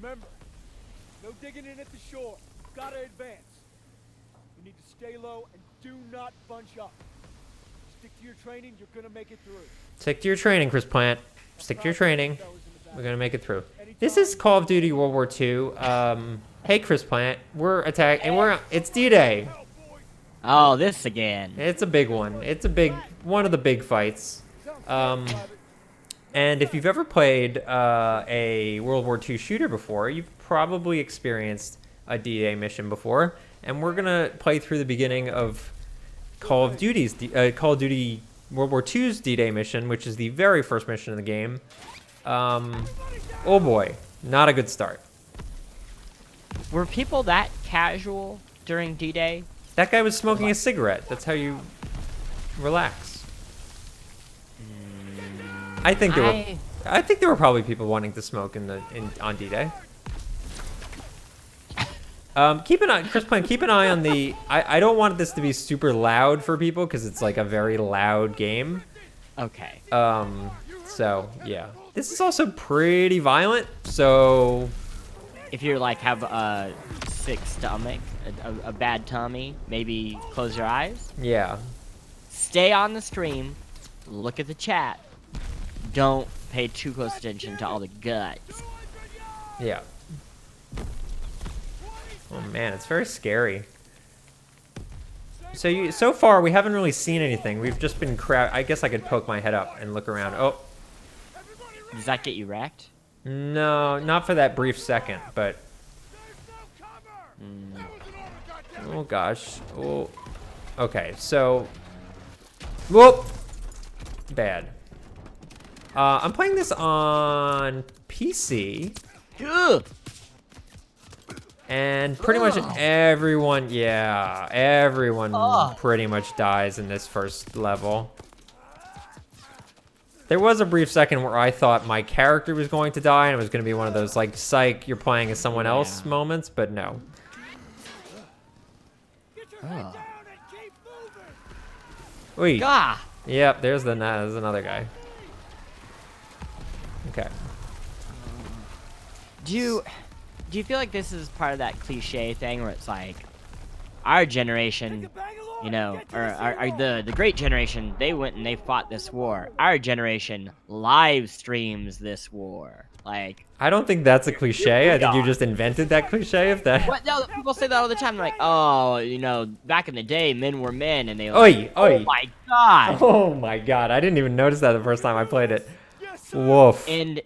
Remember, no digging in at the shore. Gotta advance. You need to stay low and do not bunch up. Stick to your training, you're gonna make it through. Stick to your training, Chris Plant. Stick to your training. We're gonna make it through. This is Call of Duty World War II. Hey, Chris Plant. We're attacking, and it's D-Day. Oh, this again. It's a big one. It's one of the big fights. And if you've ever played a World War II shooter before, you've probably experienced a D-Day mission before. And we're gonna play through the beginning of Call of Duty World War II's D-Day mission, which is the very first mission in the game. Oh boy, not a good start. Were people that casual during D-Day? That guy was smoking a cigarette. That's how you relax. I think there were probably people wanting to smoke on D-Day. Keep an eye, Chris Plant, keep an eye on the... I don't want this to be super loud for people because it's like a very loud game. Okay. So, yeah. This is also pretty violent, so... If you're like have a sick stomach, a bad tummy, maybe close your eyes. Yeah. Stay on the stream, look at the chat. Don't pay too close attention to all the guts. Yeah. Oh man, it's very scary. So far we haven't really seen anything. We've just been I guess I could poke my head up and look around. Oh. Does that get you wrecked? No, not for that brief second, but... Oh gosh. Oh. Okay, so... Whoop! Bad. I'm playing this on PC. Ugh. And pretty much everyone pretty much dies in this first level. There was a brief second where I thought my character was going to die and it was going to be one of those like, psych, you're playing as someone else moments, but no. Wait. Ah. Yep, there's another guy. Okay. Do you feel like this is part of that cliche thing where it's like our generation, you know, or the great generation, they went and they fought this war. Our generation live streams this war. Like, I don't think that's a cliche. I think you just invented that cliche of that. What? No, people say that all the time. They're like, oh, you know, back in the day, men were men, and they like, Oi. Oh my god. Oh my god, I didn't even notice that the first time I played it. Woof. And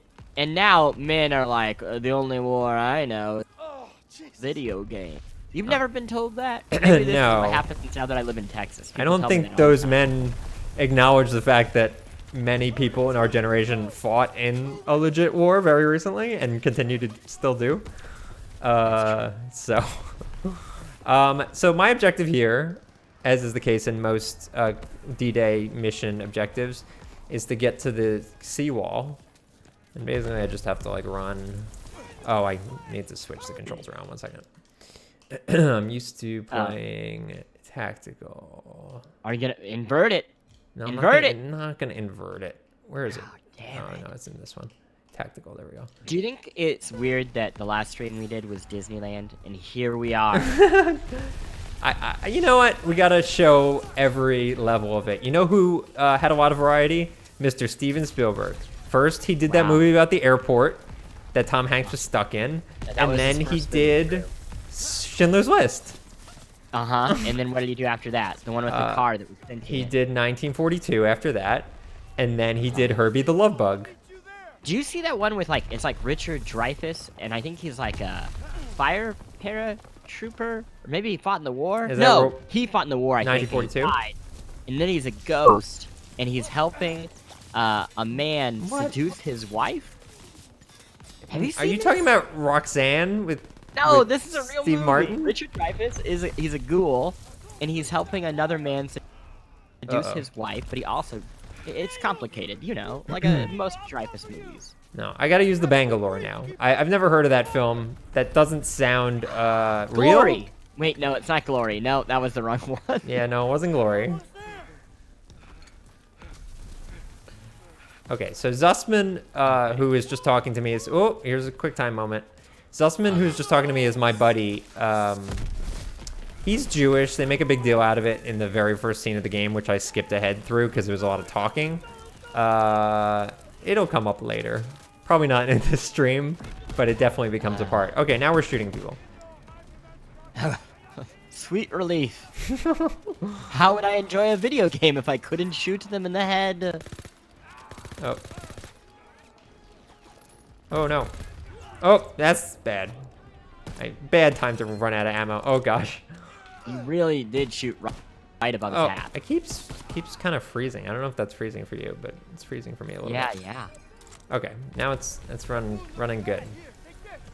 now men are like, the only war I know is video game. You've never been told that? Maybe this is what happens now that I live in Texas. People I don't think those men acknowledge the fact that many people in our generation fought in a legit war very recently and continue to still do. So my objective here, as is the case in most D-Day mission objectives, is to get to the seawall. And basically I just have to like run. Oh, I need to switch the controls around 1 second. I'm used to playing tactical. Are you gonna invert it? No, invert it. I'm not gonna invert it. Where is it? Damn it. No, it's in this one. Tactical. There we go. Do you think it's weird that the last stream we did was Disneyland, and here we are? You know what? We gotta show every level of it. You know who had a lot of variety? Mr. Steven Spielberg. First, he did that movie about the airport that Tom Hanks was stuck in, and then he did Schindler's List. And then what did he do after that? The one with the car that was sentient. He did 1942 after that, and then he did Herbie the Love Bug. Do you see that one with like, it's like Richard Dreyfuss, and I think he's like a fire paratrooper, or maybe he fought in the war? No, he fought in the war, I think. 1942? Died. And then he's a ghost, and he's helping a man seduce his wife? Have you seen Are you talking about Roxanne with... No, this is a real Steve movie. Martin? Richard Dreyfuss he's a ghoul, and he's helping another man seduce his wife, but he also... It's complicated, you know, like most Dreyfuss movies. No, I gotta use the Bangalore now. I've never heard of that film. That doesn't sound real. Glory! Wait, no, it's not Glory. No, that was the wrong one. Yeah, no, it wasn't Glory. Okay, so Zussman, who is just talking to me, is... Oh, here's a quick time moment. Zussman, who's just talking to me, is my buddy. He's Jewish. They make a big deal out of it in the very first scene of the game, which I skipped ahead through because there was a lot of talking. It'll come up later. Probably not in this stream, but it definitely becomes a part. Okay, now we're shooting people. Sweet relief. How would I enjoy a video game if I couldn't shoot them in the head? Oh. Oh, no. Oh, that's bad. Bad time to run out of ammo. Oh, gosh. You really did shoot right above his hat. It keeps kind of freezing. I don't know if that's freezing for you, but it's freezing for me a little bit. Yeah. Okay, now it's running good.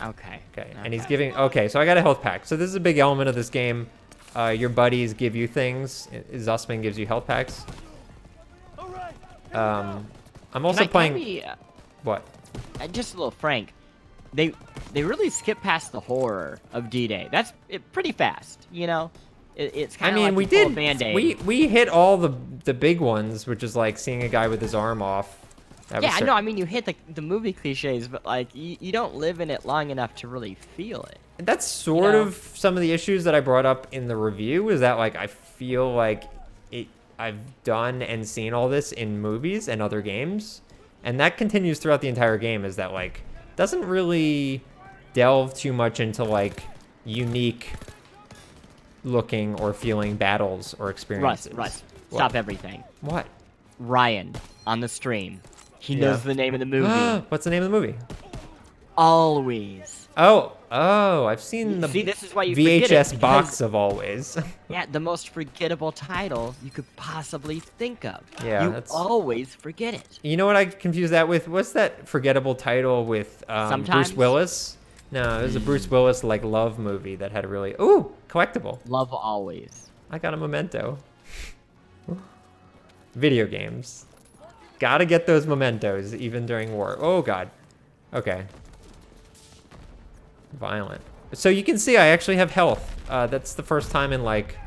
Okay. Okay, and he's giving... Okay, so I got a health pack. So this is a big element of this game. Your buddies give you things. Zussman gives you health packs. I'm also playing... What? Just a little frank. They really skip past the horror of D-Day. That's pretty fast, you know? It's kind of like we did. We hit all the big ones, which is like seeing a guy with his arm off. Yeah, I know. I mean, you hit the movie cliches, but like you don't live in it long enough to really feel it. That's sort of some of the issues that I brought up in the review. Is that like I feel like I've done and seen all this in movies and other games, and that continues throughout the entire game. Is that like doesn't really delve too much into like unique looking or feeling battles or experiences. Russ, stop everything. What? Ryan on the stream. He knows the name of the movie. What's the name of the movie? Always. Oh, I've seen the this is why you VHS box of Always. Yeah, the most forgettable title you could possibly think of. Yeah, you always forget it. You know what I confuse that with? What's that forgettable title with Bruce Willis? No, it was a Bruce Willis like love movie that had a really collectible. Love Always. I got a memento. Video games. Gotta get those mementos even during war. Oh god. Okay. Violent. So you can see I actually have health. That's the first time in like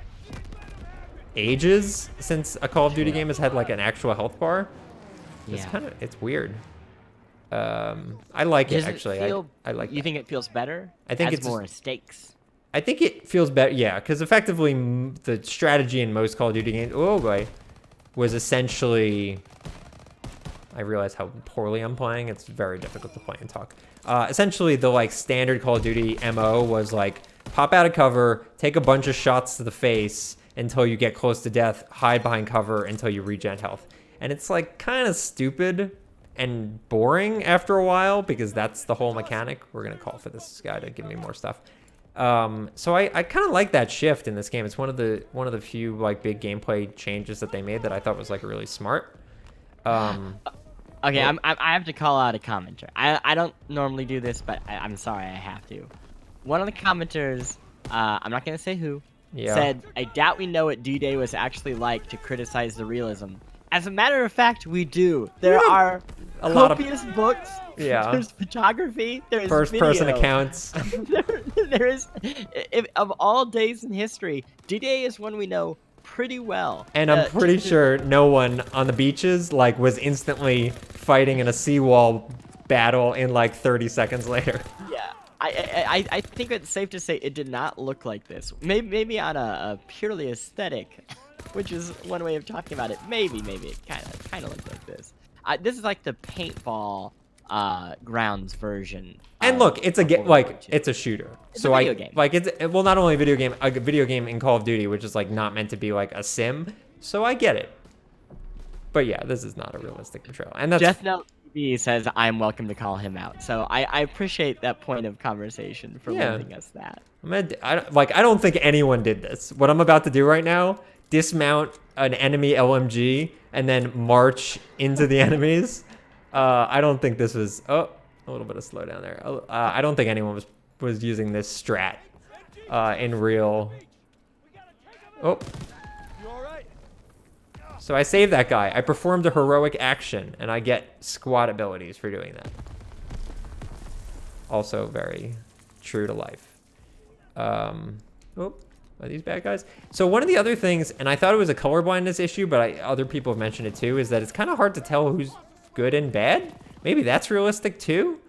ages since a Call of Duty game has had like an actual health bar. It's it's weird. I like it actually. I like. You think it feels better? I think it's more stakes. I think it feels better. Yeah, because effectively the strategy in most Call of Duty games, was essentially. I realize how poorly I'm playing. It's very difficult to play and talk. Essentially, the like standard Call of Duty MO was like pop out of cover, take a bunch of shots to the face until you get close to death, hide behind cover until you regen health. And it's like kind of stupid and boring after a while because that's the whole mechanic. We're gonna call for this guy to give me more stuff. So I kind of like that shift in this game. It's one of the few like big gameplay changes that they made that I thought was like really smart. Okay, I have to call out a commenter. I don't normally do this, but I'm sorry I have to. One of the commenters, I'm not gonna say who, said, "I doubt we know what D-Day was actually like to criticize the realism." As a matter of fact, we do. There are copious books. Yeah. There's photography. There's first-person accounts. there is, of all days in history, D-Day is one we know pretty well. And I'm pretty sure no one on the beaches like was instantly fighting in a seawall battle in like 30 seconds later. Yeah. I think it's safe to say it did not look like this. Maybe on a purely aesthetic, which is one way of talking about it. Maybe it kind of looked like this. This is like the paintball grounds version. And look, it's it's a shooter. It's a video game. Like it's not only a video game in Call of Duty, which is like not meant to be like a sim. So I get it. But yeah, this is not a realistic portrayal. And that's Death Note TV says I'm welcome to call him out. So I appreciate that point of conversation for lending us that. I don't think anyone did this. What I'm about to do right now, dismount an enemy LMG and then march into the enemies. I don't think this was a little bit of slowdown there. I don't think anyone was using this strat in real. So I saved that guy. I performed a heroic action, and I get squad abilities for doing that. Also very true to life. Are these bad guys? So one of the other things, and I thought it was a color blindness issue, but other people have mentioned it too, is that it's kind of hard to tell who's good and bad. Maybe that's realistic too.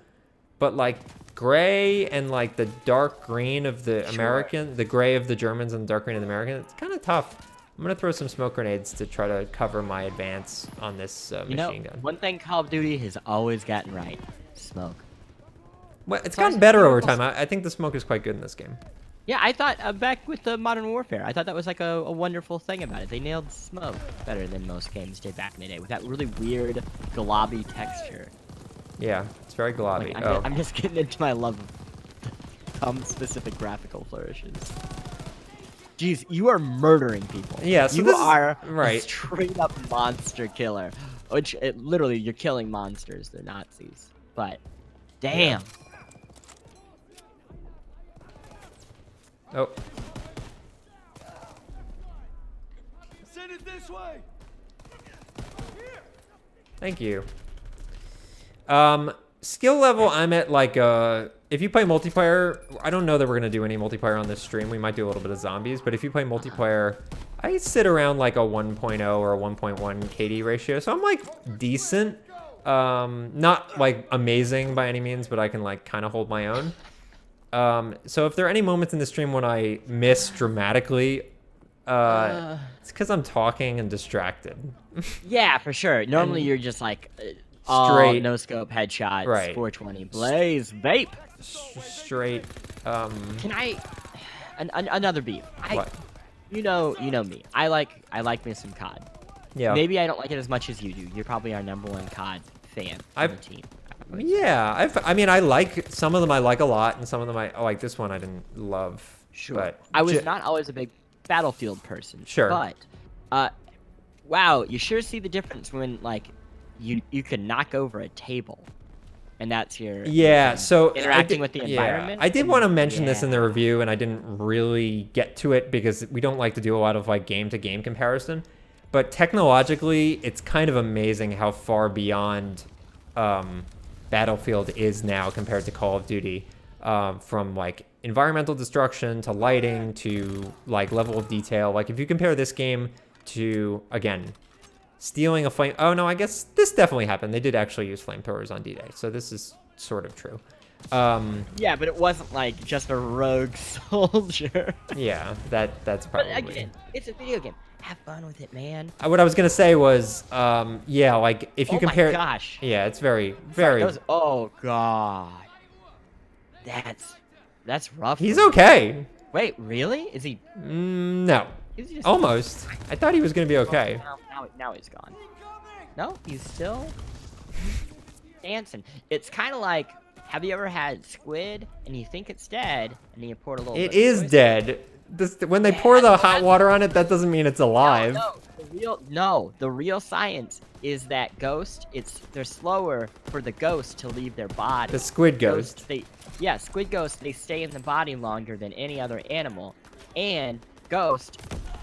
But like gray and like the dark green of the American, the gray of the Germans and the dark green of the American. It's kind of tough. I'm gonna throw some smoke grenades to try to cover my advance on this machine gun. One thing Call of Duty has always gotten right: smoke. Well, it's gotten better over time. I think the smoke is quite good in this game. Yeah, I thought back with the Modern Warfare, I thought that was like a wonderful thing about it. They nailed smoke better than most games did back in the day with that really weird globby texture. Yeah, it's very globby. Like, I'm just getting into my love of specific graphical flourishes. Jeez, you are murdering people. Yeah, so you this are is, right. a straight up monster killer. Which, literally, you're killing monsters. They're Nazis. But, damn. Yeah. Oh. Send it this way. Thank you. Skill level, I'm at like if you play multiplayer, I don't know that we're gonna do any multiplayer on this stream. We might do a little bit of zombies, but if you play multiplayer, I sit around like a 1.0 or a 1.1 KD ratio, so I'm like decent. Not like amazing by any means, but I can like kind of hold my own. So if there are any moments in the stream when I miss dramatically, it's because I'm talking and distracted. Yeah, for sure. Normally you're just like straight no scope headshots, right. 420 blaze vape. Straight. Can I? Another beef. What? You know me. I like me some COD. Yeah. Maybe I don't like it as much as you do. You're probably our #1 COD fan on the team. Yeah, I mean, I like some of them. I like a lot, and some of them I like. This one I didn't love. Sure. But I was not always a big Battlefield person. Sure. But, wow, you sure see the difference when like you can knock over a table, and that's your so interacting with the environment. I did want to mention this in the review, and I didn't really get to it because we don't like to do a lot of like game-to-game comparison. But technologically, it's kind of amazing how far beyond Battlefield is now compared to Call of Duty, from like environmental destruction to lighting to like level of detail. Like if you compare this game to, again, stealing a flame. Oh no, I guess this definitely happened. They did actually use flamethrowers on D-Day, so this is sort of true. Yeah, but it wasn't like just a rogue soldier. Yeah, that's probably. But again, it's a video game. Have fun with it, man. What I was gonna say was, yeah, like if you compare. Oh my gosh. Yeah, it's very. Oh god. That's rough. He's okay. Wait, really? Is he? No. Is he just... Almost. I thought he was gonna be okay. Now he's gone. No, he's still dancing. It's kind of like, have you ever had squid and you think it's dead and then you pour a little. It is dead. When they pour the hot water on it, that doesn't mean it's alive. The real science is that ghost. They're slower for the ghost to leave their body. The squid ghost. Squid ghosts. They stay in the body longer than any other animal, and ghosts,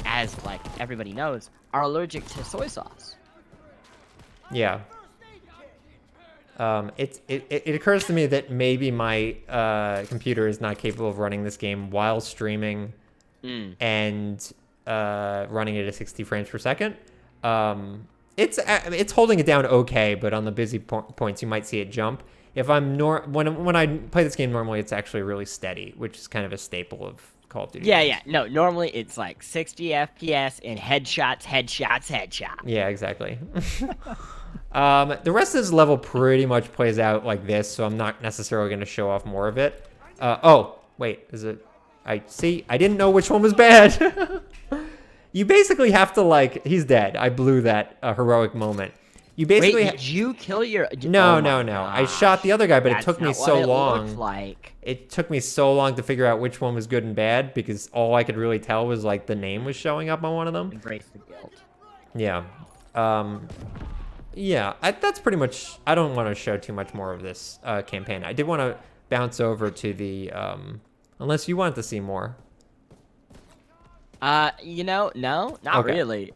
as like everybody knows, are allergic to soy sauce. Yeah. It occurs to me that maybe my computer is not capable of running this game while streaming. And running it at 60 frames per second. It's holding it down okay, but on the busy points you might see it jump. If I'm when I play this game normally, it's actually really steady, which is kind of a staple of Call of Duty. Yeah. No, normally it's like 60 FPS and headshots. Yeah, exactly. The rest of this level pretty much plays out like this, so I'm not necessarily going to show off more of it. Oh, wait, is it? I didn't know which one was bad. You basically have to like, he's dead. I blew that heroic moment. You basically did you kill your? No. I shot the other guy, but it took me so long. Like. It took me so long to figure out which one was good and bad because all I could really tell was like the name was showing up on one of them. Embrace the guilt. Yeah. Yeah, that's pretty much. I don't want to show too much more of this campaign. I did want to bounce over to the. Unless you wanted to see more. No, not really.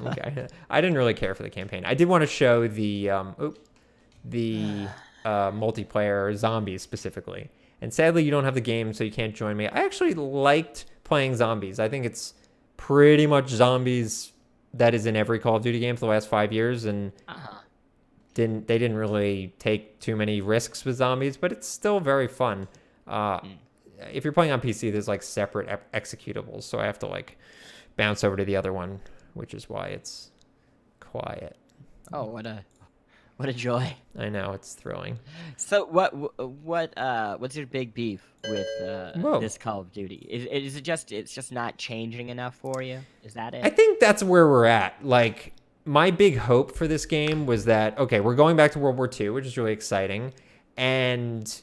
Okay. I didn't really care for the campaign. I did want to show the multiplayer zombies specifically. And sadly, you don't have the game, so you can't join me. I actually liked playing zombies. I think it's pretty much zombies that is in every Call of Duty game for the last 5 years, and didn't really take too many risks with zombies, but it's still very fun. If you're playing on PC, there's like separate executables, so I have to like bounce over to the other one, which is why it's quiet. Oh, what a joy! I know, it's thrilling. So what's your big beef with this Call of Duty? Is it just it's just not changing enough for you? Is that it? I think that's where we're at. Like, my big hope for this game was that, okay, we're going back to World War II, which is really exciting, and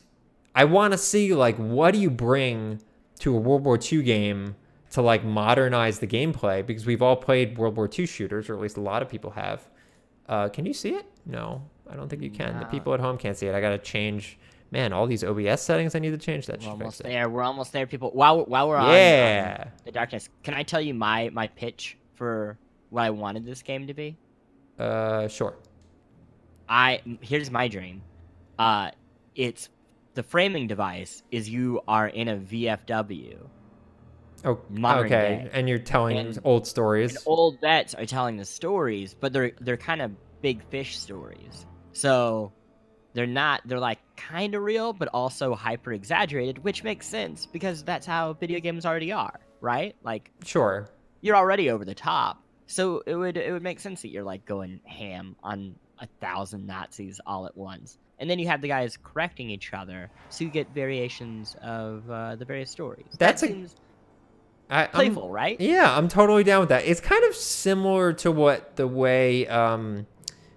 I want to see, like, what do you bring to a World War II game to, like, modernize the gameplay? Because we've all played World War II shooters, or at least a lot of people have. Can you see it? No, I don't think you can. No. The people at home can't see it. I got to change... Man, all these OBS settings I need to change. That we're almost there. We're almost there, people. While we're on the darkness, can I tell you my pitch for what I wanted this game to be? Sure. Here's my dream. It's the framing device is you are in a VFW. Oh, okay. Day. And you're telling old stories. And old vets are telling the stories, but they're kind of big fish stories. So they're like kind of real, but also hyper exaggerated, which makes sense because that's how video games already are, right? Like, sure, you're already over the top. So it would make sense that you're like going ham on 1,000 Nazis all at once. And then you have the guys correcting each other, so you get variations of the various stories. That seems playful, right? Yeah, I'm totally down with that. It's kind of similar to the way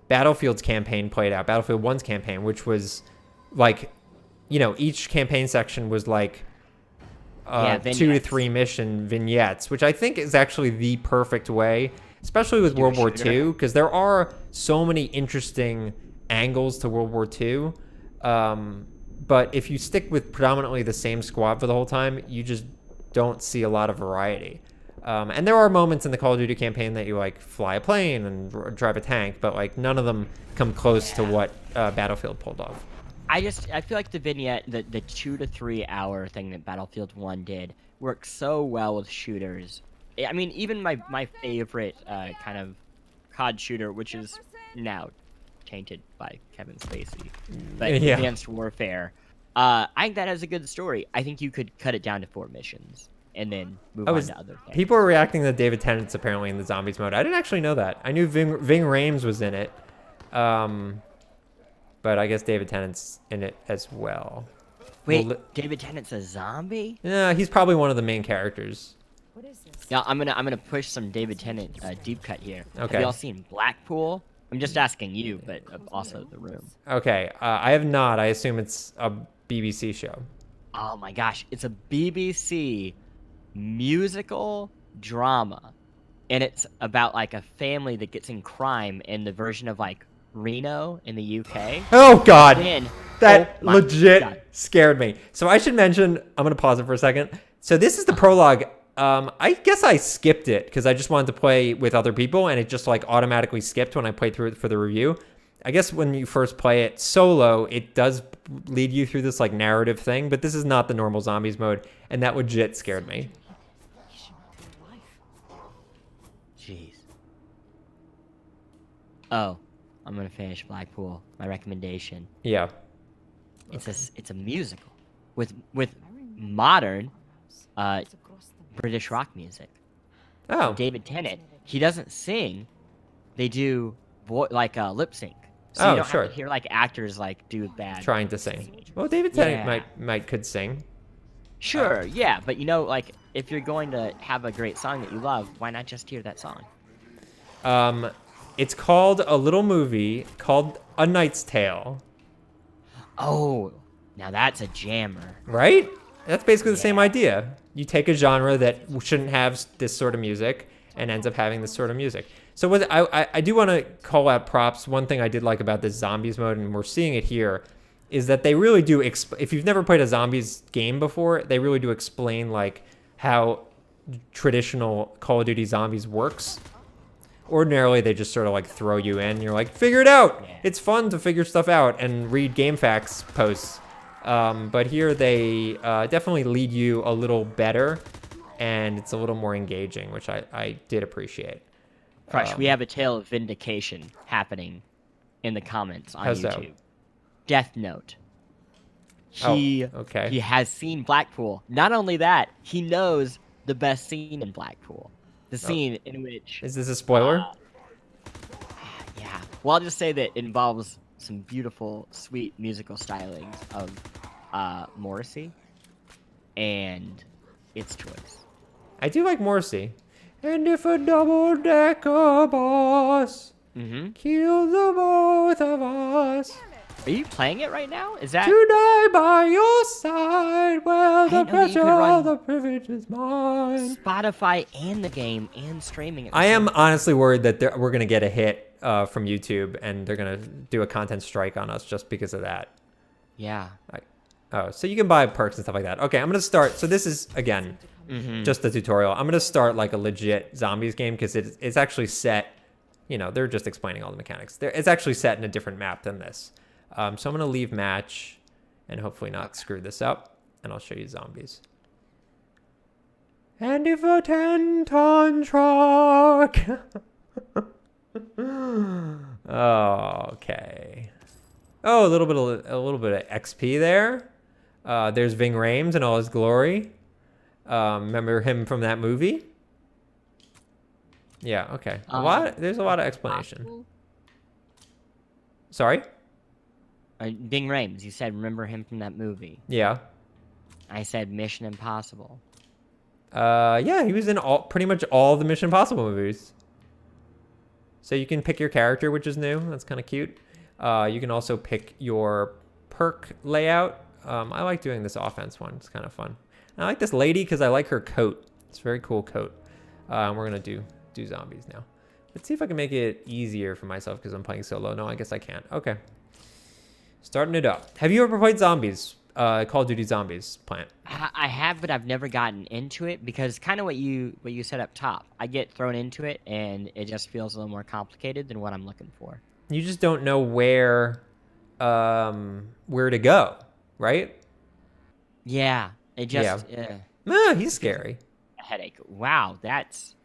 Battlefield's campaign played out, Battlefield 1's campaign, which was like, you know, each campaign section was like 2 to 3 mission vignettes, which I think is actually the perfect way, especially with World War II, because there are so many interesting angles to World War II. But if you stick with predominantly the same squad for the whole time, you just don't see a lot of variety. And there are moments in the Call of Duty campaign that you like fly a plane and drive a tank, but like none of them come close to what Battlefield pulled off. I feel like the vignette, the 2 to 3 hour thing that Battlefield 1 did works so well with shooters. I mean, even my favorite kind of COD shooter, which is now tainted by Kevin Spacey, but Advanced Warfare, I think that has a good story. I think you could cut it down to 4 missions and then move on to other things. People are reacting that David Tennant's apparently in the Zombies mode. I didn't actually know that. I knew Ving Rhames was in it. But I guess David Tennant's in it as well. Wait, David Tennant's a zombie? Yeah, he's probably one of the main characters. What is this? Yeah, I'm gonna push some David Tennant deep cut here. Okay. Have y'all seen Blackpool? I'm just asking you, but also the room. Okay, I have not. I assume it's a BBC show. Oh my gosh, it's a BBC musical drama, and it's about like a family that gets in crime in the version of like Reno in the UK. Oh god, that legit scared me. So I should mention, I'm gonna pause it for a second. So this is the prologue. I guess I skipped it because I just wanted to play with other people, and it just like automatically skipped when I played through it for the review. I guess when you first play it solo, it does lead you through this like narrative thing, but this is not the normal zombies mode, and that legit scared me. Jeez. Oh, I'm gonna finish Blackpool. My recommendation. Yeah. It's a musical with modern British rock music. Oh. David Tennant. He doesn't sing. They do lip sync. So you don't have to hear like actors like do bad. Trying to sing. Well, David Tennant could sing. Sure, yeah, but you know, like if you're going to have a great song that you love, why not just hear that song? It's called a little movie called A Knight's Tale. Oh, now that's a jammer. Right? That's basically the same idea. You take a genre that shouldn't have this sort of music and ends up having this sort of music. So I do want to call out props. One thing I did like about this zombies mode, and we're seeing it here, is that they really do, if you've never played a zombies game before, they really do explain like how traditional Call of Duty zombies works. Ordinarily, they just sort of like throw you in. You're like, figure it out. Yeah. It's fun to figure stuff out and read GameFAQs posts. But here they definitely lead you a little better, and it's a little more engaging, which I did appreciate. Crush, we have a tale of vindication happening in the comments on How's YouTube. so? Death Note. He has seen Blackpool. Not only that, he knows the best scene in Blackpool. The scene in which... Is this a spoiler? Yeah. Well, I'll just say that it involves some beautiful, sweet musical stylings of Morrissey and its choice. I do like Morrissey. And if a double-decker bus kills the both of us... Are you playing it right now? Is that... To die by your side, well, the pressure of the privilege is mine. Spotify and the game and streaming. I am honestly worried that we're going to get a hit from YouTube and they're going to do a content strike on us just because of that. Yeah. Oh, so you can buy perks and stuff like that. Okay, I'm going to start. So this is, again, just the tutorial. I'm going to start like a legit zombies game because it's actually set, you know, they're just explaining all the mechanics. It's actually set in a different map than this. So I'm going to leave match and hopefully not screw this up. And I'll show you zombies. And if a 10-ton truck... Okay. Oh, a little bit of XP there. There's Ving Rhames in all his glory. Remember him from that movie? Yeah, okay. There's a lot of explanation. Sorry? Ving Rhames, you said remember him from that movie. Yeah. I said Mission Impossible. Yeah, he was in pretty much all the Mission Impossible movies. So you can pick your character, which is new. That's kind of cute. You can also pick your perk layout. I like doing this offense one. It's kind of fun. And I like this lady because I like her coat. It's a very cool coat. We're going to do zombies now. Let's see if I can make it easier for myself because I'm playing solo. No, I guess I can't. Okay. Starting it up. Have you ever played zombies? Call of Duty Zombies, Plant? I have, but I've never gotten into it because kind of what you said up top. I get thrown into it, and it just feels a little more complicated than what I'm looking for. You just don't know where to go, right? Yeah, it just... He's scary. A headache. Wow, that's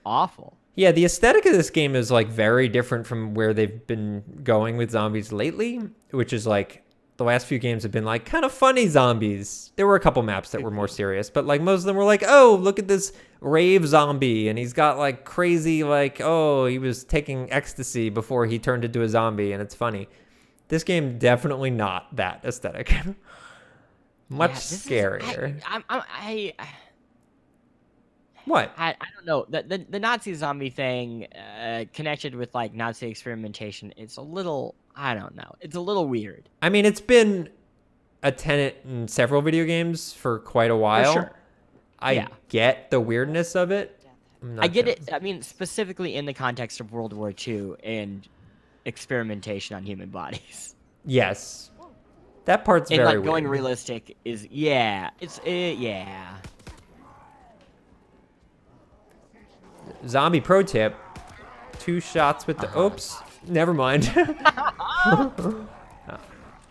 awful. Yeah, the aesthetic of this game is like very different from where they've been going with zombies lately, which is like the last few games have been like kind of funny zombies. There were a couple maps that were more serious, but like most of them were like, oh, look at this rave zombie. And he's got like crazy, like, oh, he was taking ecstasy before he turned into a zombie. And it's funny. This game, definitely not that aesthetic. Much scarier. What? I don't know. The Nazi zombie thing connected with like Nazi experimentation, it's a little, I don't know. It's a little weird. I mean, it's been a tenet in several video games for quite a while. For sure. I get the weirdness of it. I get it. I mean, specifically in the context of World War II and experimentation on human bodies. Yes. That part's and very like weird. Going realistic is, yeah. Zombie pro tip: 2 shots with the oops. Never mind.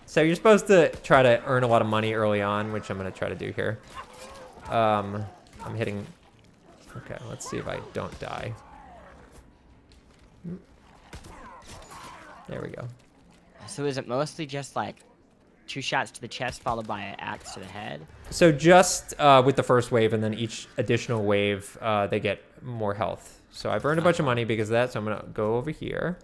So you're supposed to try to earn a lot of money early on, which I'm gonna try to do here. I'm hitting. Okay, let's see if I don't die. There we go. So is it mostly just like 2 shots to the chest followed by an axe to the head? So just with the first wave, and then each additional wave, they get more health. So I've earned a bunch of money because of that, so I'm going to go over here.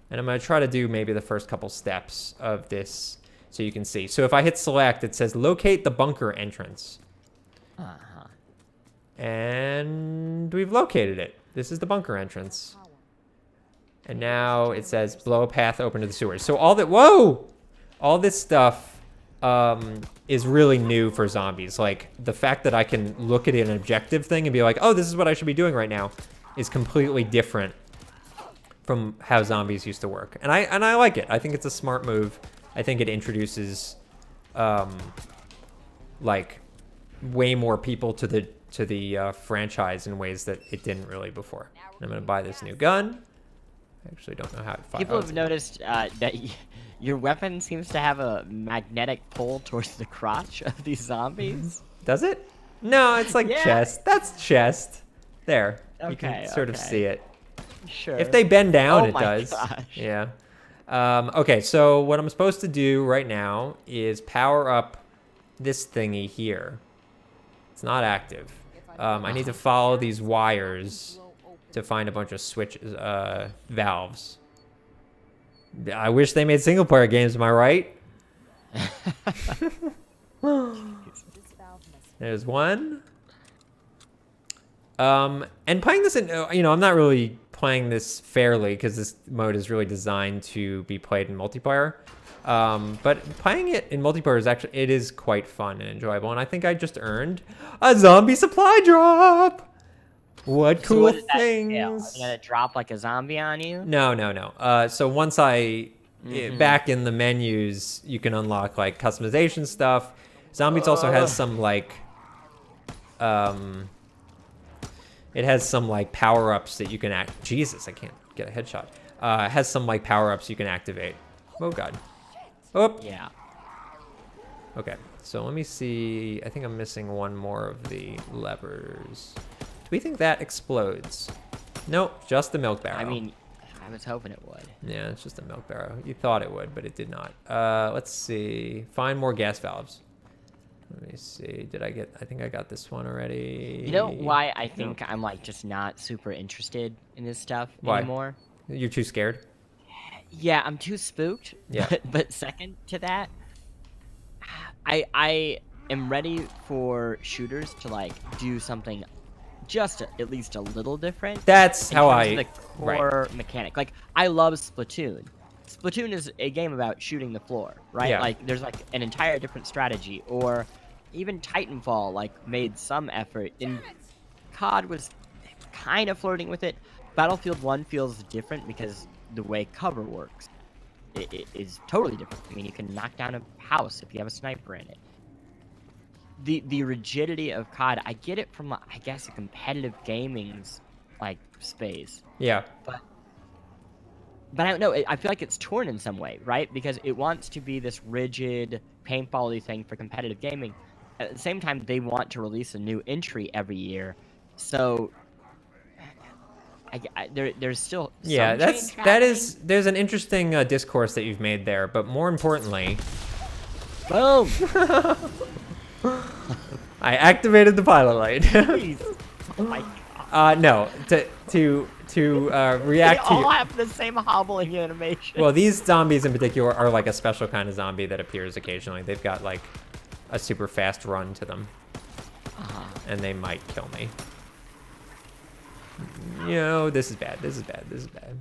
And I'm going to try to do maybe the first couple steps of this so you can see. So if I hit select, it says locate the bunker entrance. And we've located it. This is the bunker entrance. And now it says blow a path open to the sewers. So all this stuff is really new for zombies. Like the fact that I can look at an objective thing and be like, oh, this is what I should be doing right now is completely different from how zombies used to work. And I like it. I think it's a smart move. I think it introduces like way more people to the franchise in ways that it didn't really before. And I'm gonna buy this new gun. I actually don't know how it fires. People have noticed that your weapon seems to have a magnetic pull towards the crotch of these zombies. Does it? No, it's like chest. That's chest. There. Okay, you can sort of see it. Sure. If they bend down, it my does. Gosh. Yeah. Okay, so what I'm supposed to do right now is power up this thingy here. It's not active. I need to follow these wires to find a bunch of switches, valves. I wish they made single player games, am I right? There's one. And playing this in, you know, I'm not really playing this fairly because this mode is really designed to be played in multiplayer. But playing it in multiplayer is actually, it is quite fun and enjoyable. And I think I just earned a zombie supply drop. What cool what things. Are they gonna drop like a zombie on you? No. So once back in the menus, you can unlock like customization stuff. Zombies also has some like, it has some like power-ups that you can Jesus, I can't get a headshot. It has some like power-ups you can activate. Oh god. Oh. Yeah. Okay, so let me see. I think I'm missing one more of the levers. Do we think that explodes? Nope, just the milk barrel. I mean, I was hoping it would. Yeah, it's just a milk barrel. You thought it would, but it did not. Let's see. Find more gas valves. Let me see. I think I got this one already. You know why I think I'm like just not super interested in this stuff anymore? You're too scared? Yeah, I'm too spooked. Yeah. But second to that, I am ready for shooters to like do something just at least a little different. That's how the core mechanic. Like I love Splatoon. Splatoon is a game about shooting the floor, right? Yeah. Like there's like an entire different strategy. Or even Titanfall like made some effort. And COD was kind of flirting with it. Battlefield 1 feels different because the way cover works it is totally different. I mean, you can knock down a house if you have a sniper in it. The rigidity of COD, I get it from, I guess, a competitive gaming's like space. Yeah. But I don't know. I feel like it's torn in some way, right? Because it wants to be this rigid, paintball-y thing for competitive gaming. At the same time, they want to release a new entry every year. So there's still some there's an interesting discourse that you've made there, but more importantly, boom. I activated the pilot light. Please. Oh my God. No, to react to. They all have the same hobbling animation. Well, these zombies in particular are like a special kind of zombie that appears occasionally. They've got like a super fast run to them, and they might kill me. You know, this is bad. This is bad. This is bad.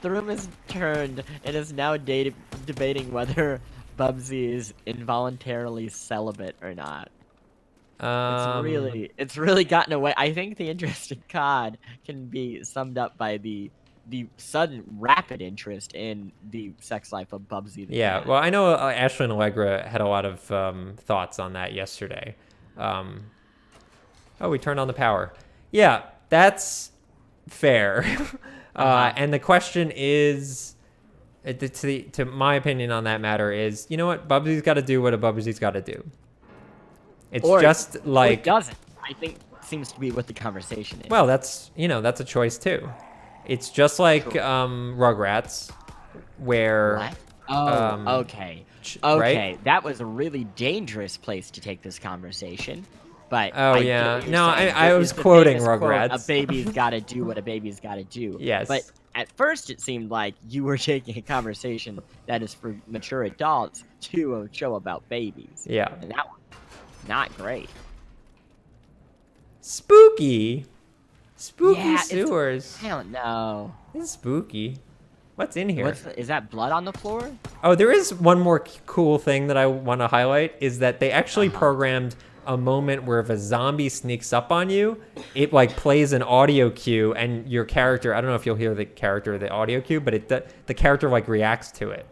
The room is turned. It is now debating whether Bubsy is involuntarily celibate or not. It's really gotten away. I think the interest in COD can be summed up by the sudden rapid interest in the sex life of Bubsy. Yeah, well, I know Ashley and Allegra had a lot of thoughts on that yesterday. Oh, we turned on the power. Yeah, that's fair. And the question is, to my opinion on that matter is, you know what? Bubsy's got to do what a Bubsy's got to do. It's just like... Or it doesn't. I think seems to be what the conversation is. Well, that's a choice too. It's just like Rugrats, where... What? Oh, okay. Right? That was a really dangerous place to take this conversation. But oh, yeah. No, I was quoting Rugrats. Quote, a baby's got to do what a baby's got to do. Yes. But at first it seemed like you were taking a conversation that is for mature adults to a show about babies. Yeah. And that one, not great. Spooky Yeah, sewers. I don't know. It's spooky. What's in here? Is that blood on the floor? Oh, there is one more cool thing that I want to highlight, is that they actually programmed a moment where if a zombie sneaks up on you, it like plays an audio cue, and your character, I don't know if you'll hear the character, the audio cue, but the character like reacts to it.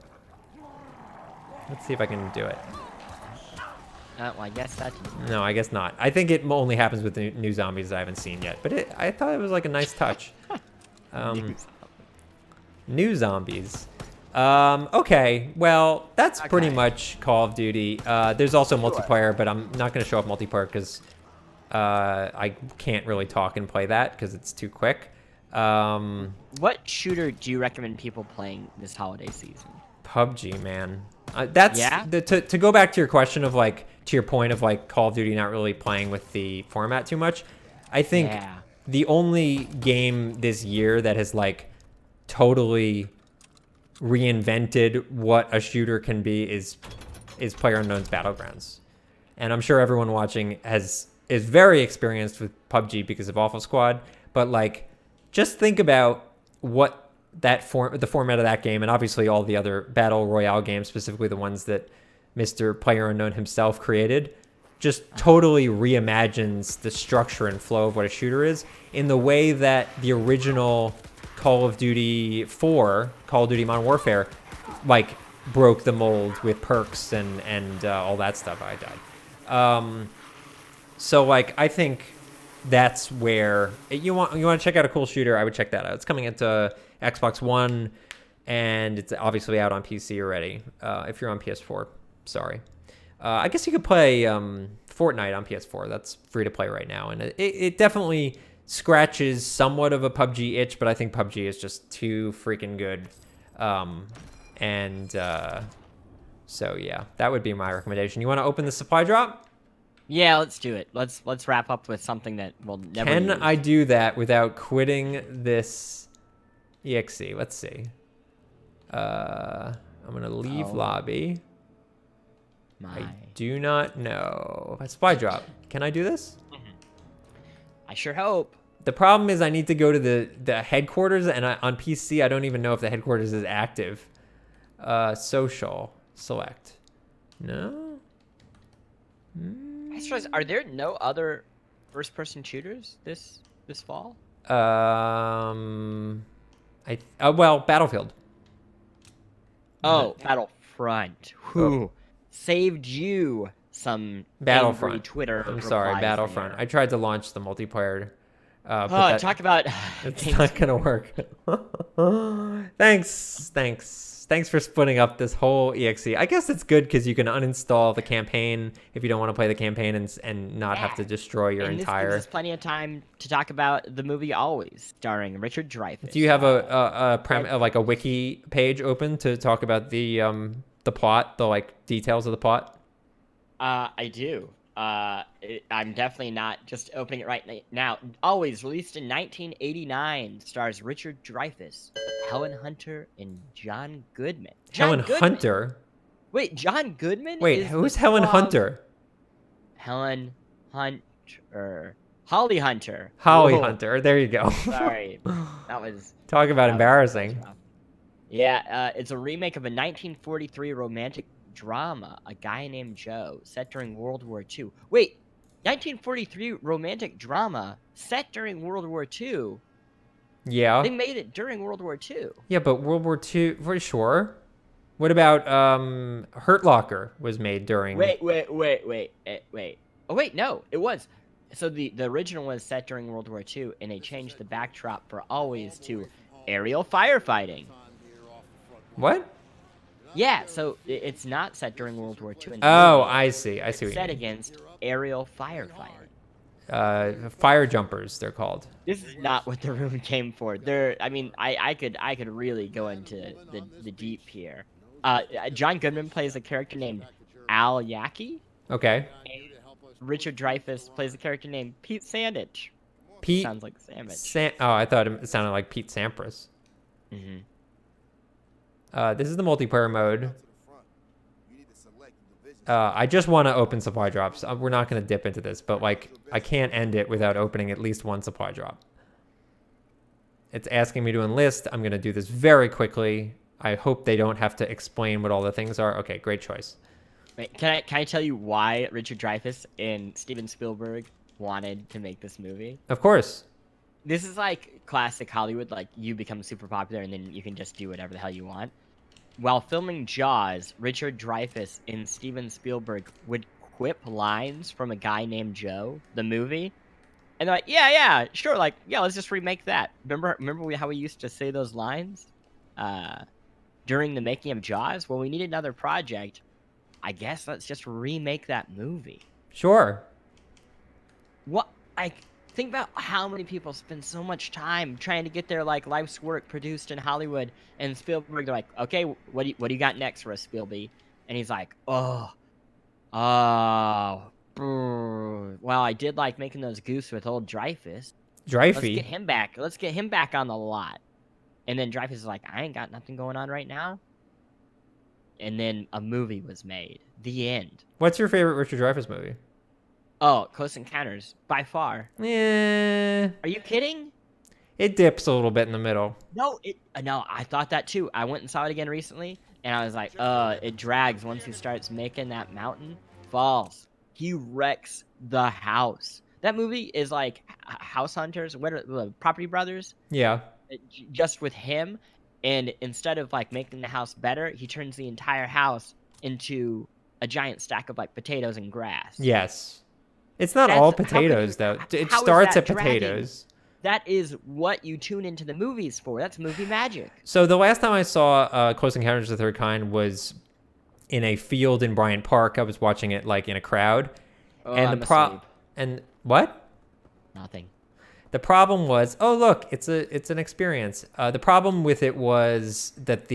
Let's see if I can do it. Well, I guess that. No, I guess not. I think it only happens with the new zombies I haven't seen yet, but I thought it was like a nice touch. New zombies. Okay, well, that's pretty much Call of Duty. There's also multiplayer, but I'm not going to show up multiplayer because I can't really talk and play that because it's too quick. What shooter do you recommend people playing this holiday season? PUBG, man. That's to go back to your question of like, to your point of like Call of Duty not really playing with the format too much. I think the only game this year that has like totally reinvented what a shooter can be is PlayerUnknown's Battlegrounds. And I'm sure everyone watching is very experienced with PUBG because of Awful Squad, but like just think about what the format of that game, and obviously all the other battle royale games, specifically the ones that Mr. PlayerUnknown himself created, just totally reimagines the structure and flow of what a shooter is in the way that the original Call of Duty 4, Call of Duty Modern Warfare, like broke the mold with perks and all that stuff. I died. So like I think that's where you want to check out a cool shooter. I would check that out. It's coming into Xbox One, and it's obviously out on PC already. If you're on PS4, sorry. I guess you could play Fortnite on PS4. That's free to play right now, and it definitely scratches somewhat of a PUBG itch, but I think PUBG is just too freaking good. So yeah, that would be my recommendation. You want to open the supply drop? Yeah, let's do it. Let's wrap up with something that we'll never Can use. I do that without quitting this EXE? Let's see. I'm gonna leave lobby. I do not know. Supply drop. Can I do this? I sure hope. The problem is I need to go to the headquarters, and on PC I don't even know if the headquarters is active. Social select. No. Are there no other first-person shooters this fall? Well, Battlefield. Oh, Battlefront. Who saved you some Battlefront angry Twitter? I'm sorry, Battlefront. I tried to launch the multiplayer. Talk about. It's not gonna work. Thanks for splitting up this whole EXE. I guess it's good because you can uninstall the campaign if you don't want to play the campaign and not have to destroy your entire. This gives us plenty of time to talk about the movie Always, starring Richard Dreyfuss. Do you have like a wiki page open to talk about the plot, the like details of the plot? I do. I'm definitely not just opening it right now. Always, released in 1989, stars Richard Dreyfuss, Helen Hunter, and John Goodman. Hunter? Wait, John Goodman? Wait, who's Helen Hunter? Helen Hunter. Holly Hunter. Holly Hunter. There you go. Sorry. That was... Talk about embarrassing. Yeah, it's a remake of a 1943 romantic drama, A Guy Named Joe, set during World War II. Wait, 1943 romantic drama set during World War II? Yeah. They made it during World War II. Yeah, but World War II, for sure. What about Hurt Locker was made during... Wait. Oh, wait, no, it was. So the original was set during World War II, and they changed the backdrop for Always to aerial firefighting. What? Yeah, so it's not set during World War II. I see. It's set against aerial firefighting. Fire jumpers, they're called. This is not what the room came for. I could really go into the deep here. John Goodman plays a character named Al Yaki. Okay. Richard Dreyfuss plays a character named Pete Sandich. Pete sounds like sandwich. I thought it sounded like Pete Sampras. Mm-hmm. This is the multiplayer mode. I just want to open supply drops. We're not going to dip into this, but like I can't end it without opening at least one supply drop. It's asking me to enlist. I'm going to do this very quickly. I hope they don't have to explain what all the things are. Okay, great choice. Wait, can I tell you why Richard Dreyfuss and Steven Spielberg wanted to make this movie? Of course. This is like classic Hollywood, like you become super popular and then you can just do whatever the hell you want. While filming Jaws, Richard Dreyfuss and Steven Spielberg would quip lines from A Guy Named Joe, the movie, and they're like, yeah, sure, like, yeah, let's just remake that. Remember how we used to say those lines during the making of Jaws? Well, we need another project. I guess let's just remake that movie. Sure. What? Like, Think about how many people spend so much time trying to get their like life's work produced in Hollywood, and Spielberg, they're like, okay, what do you got next for us, Spielby? And he's like, well, I did like making those goose with old Dreyfuss. Let's get him back. Let's get him back on the lot. And then Dreyfuss is like, I ain't got nothing going on right now. And then a movie was made. The end. What's your favorite Richard Dreyfuss movie? Oh, Close Encounters, by far. Yeah. Are you kidding? It dips a little bit in the middle. No, I thought that too. I went and saw it again recently, and I was like, it drags once he starts making that mountain. Falls. He wrecks the house. That movie is like House Hunters, what are the Property Brothers? Yeah. Just with him, and instead of like making the house better, he turns the entire house into a giant stack of like potatoes and grass. Yes. It's not all potatoes, though. It starts at potatoes. That is what you tune into the movies for. That's movie magic. So the last time I saw Close Encounters of the Third Kind was in a field in Bryant Park. I was watching it like in a crowd. And and what? Nothing. The problem was, oh look, it's an experience. The problem with it was that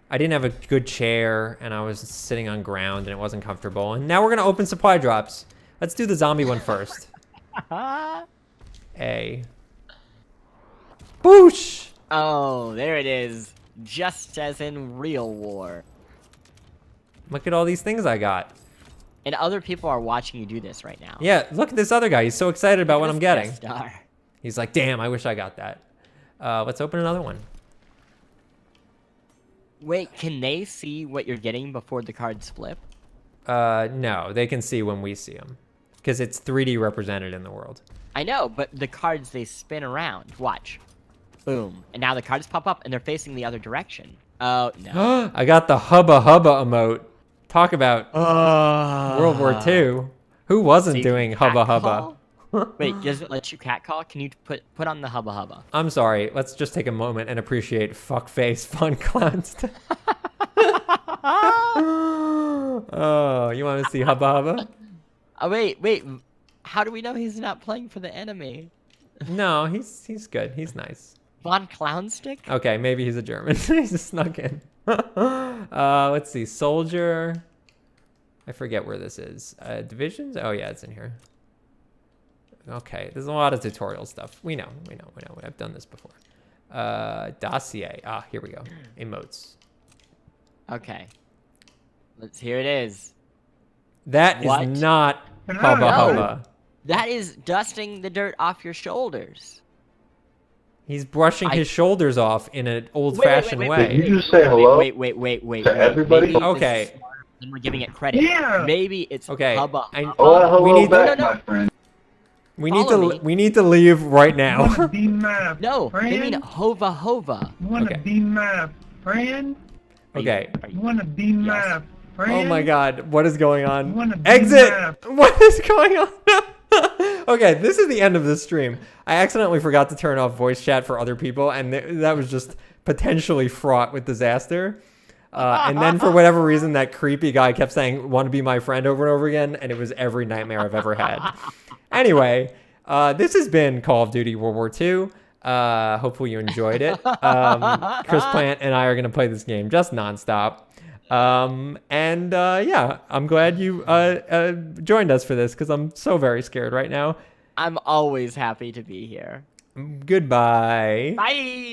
I didn't have a good chair, and I was sitting on ground, and it wasn't comfortable. And now we're gonna open supply drops. Let's do the zombie one first. A. Boosh! Oh, there it is. Just as in real war. Look at all these things I got. And other people are watching you do this right now. Yeah, look at this other guy. He's so excited about what I'm getting. Star. He's like, damn, I wish I got that. Let's open another one. Wait, can they see what you're getting before the cards flip? No, they can see when we see them. Because it's 3D represented in the world. I know, but the cards, they spin around. Watch. Boom. And now the cards pop up, and they're facing the other direction. Oh, no. I got the hubba hubba emote. Talk about World War II. Who wasn't doing hubba hubba? Wait, does it let you catcall? Can you put on the hubba hubba? I'm sorry. Let's just take a moment and appreciate fuckface fun clowns. Oh, you want to see hubba hubba? Oh, wait. How do we know he's not playing for the enemy? No, he's good. He's nice. Von Clownstick? Okay, maybe he's a German. He's just snuck in. Let's see. Soldier. I forget where this is. Divisions? Oh, yeah, it's in here. Okay, there's a lot of tutorial stuff. We know. I've done this before. Dossier. Ah, here we go. Emotes. Okay. Here it is. That is not hubba hubba. That is dusting the dirt off your shoulders. He's brushing his shoulders off in an old-fashioned way. Did you just say hello? Wait. To everybody? Okay. Then we're giving it credit. Yeah. Maybe it's hubba. Hello back, my friend. We need to leave right now. No, they mean hova hova. You wanna be my friend? Okay. You wanna be my friend? Oh my god, what is going on? Exit! What is going on? Okay, this is the end of this stream. I accidentally forgot to turn off voice chat for other people, and that was just potentially fraught with disaster. And then for whatever reason, that creepy guy kept saying, "Want to be my friend" over and over again, and it was every nightmare I've ever had. Anyway, this has been Call of Duty World War II. Hopefully you enjoyed it. Chris Plante and I are going to play this game just nonstop. Yeah, I'm glad you joined us for this because I'm so very scared right now. I'm always happy to be here. Goodbye. Bye.